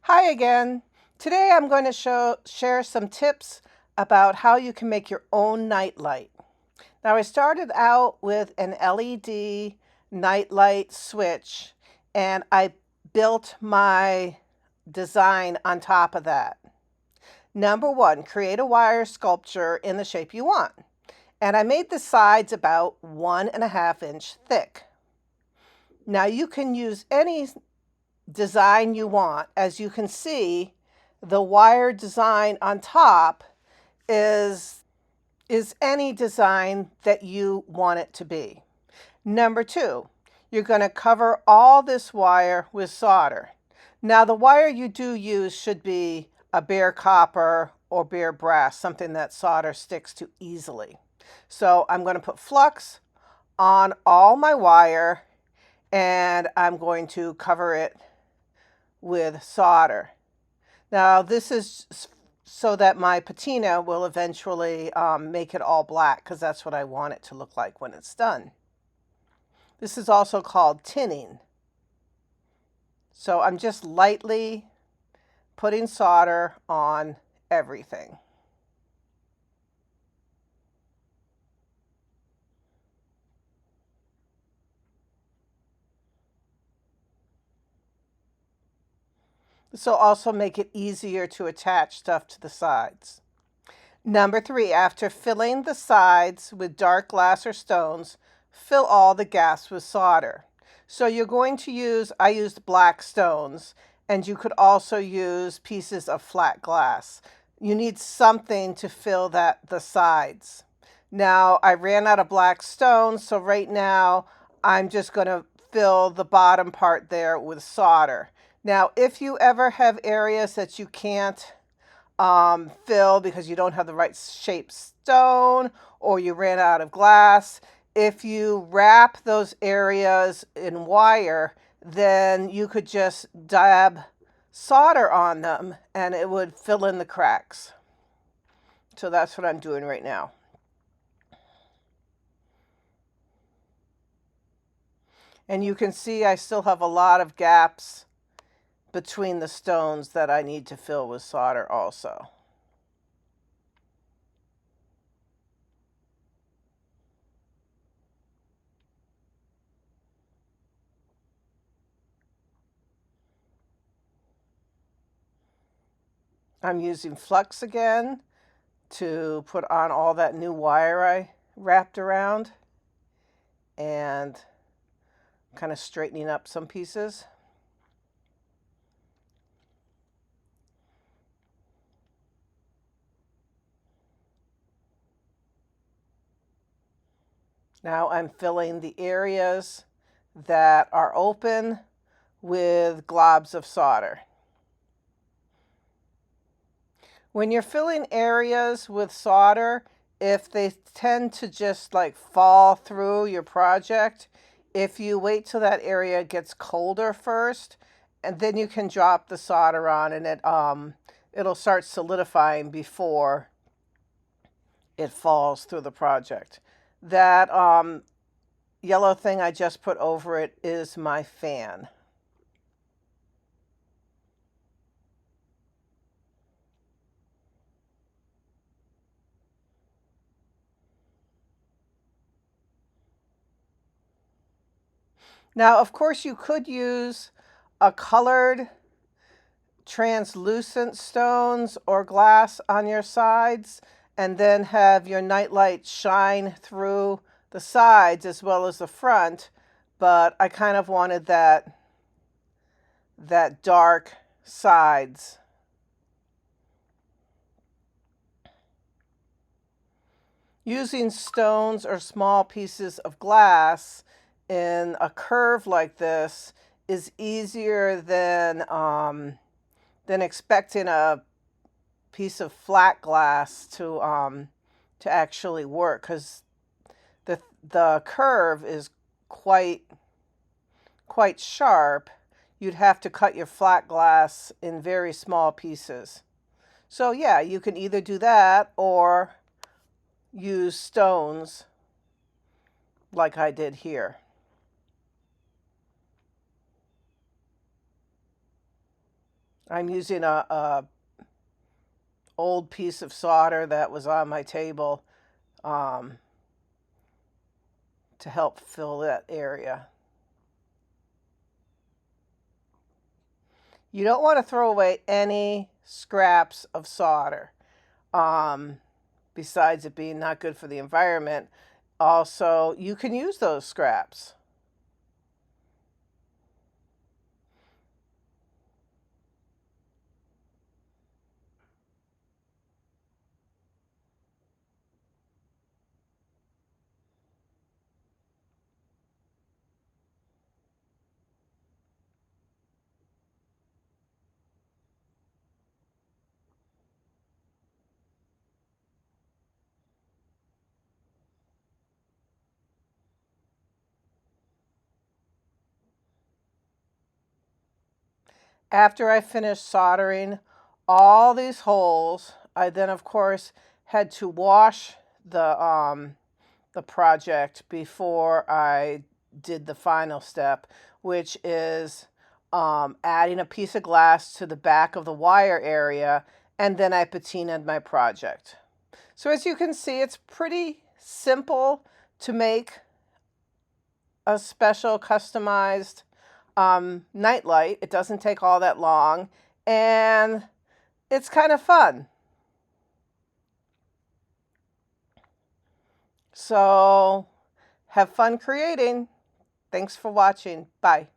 Hi again. Today I'm going to share some tips about how you can make your own night light. Now I started out with an LED night light switch and I built my design on top of that. Number one, create a wire sculpture in the shape you want. And I made the sides about 1.5 inch thick. Now you can use any design you want. As you can see, the wire design on top is any design that you want it to be. Number two, you're going to cover all this wire with solder. Now the wire you do use should be a bare copper or bare brass, something that solder sticks to easily. So I'm going to put flux on all my wire and I'm going to cover it with solder. Now this is so that my patina will eventually make it all black, because that's what I want it to look like when it's done. This is also called tinning. So I'm just lightly putting solder on everything. This will also make it easier to attach stuff to the sides. Number three, after filling the sides with dark glass or stones, fill all the gaps with solder. So you're going to use, I used black stones, and you could also use pieces of flat glass. You need something to fill the sides. Now I ran out of black stones, so right now I'm just going to fill the bottom part there with solder. Now if you ever have areas that you can't fill because you don't have the right shape stone or you ran out of glass, if you wrap those areas in wire, then you could just dab solder on them and it would fill in the cracks. So that's what I'm doing right now. And you can see I still have a lot of gaps between the stones that I need to fill with solder also. I'm using flux again to put on all that new wire I wrapped around and kind of straightening up some pieces. Now I'm filling the areas that are open with globs of solder. When you're filling areas with solder, if they tend to just like fall through your project, if you wait till that area gets colder first, and then you can drop the solder on and it'll start solidifying before it falls through the project. That yellow thing I just put over it is my fan. Now, of course, you could use a colored translucent stones or glass on your sides and then have your nightlight shine through the sides as well as the front, but I kind of wanted that dark sides. Using stones or small pieces of glass in a curve like this is easier than expecting a piece of flat glass to actually work, because the curve is quite sharp. You'd have to cut your flat glass in very small pieces. So yeah, you can either do that or use stones like I did here. I'm using a old piece of solder that was on my table um, to help fill that area. You don't want to throw away any scraps of solder. Um, Besides it being not good for the environment, also you can use those scraps. After I finished soldering all these holes, I then, of course, had to wash the project before I did the final step, which is adding a piece of glass to the back of the wire area, and then I patinaed my project. So as you can see, it's pretty simple to make a special customized nightlight. It doesn't take all that long, and it's kind of fun. So have fun creating. Thanks for watching. Bye.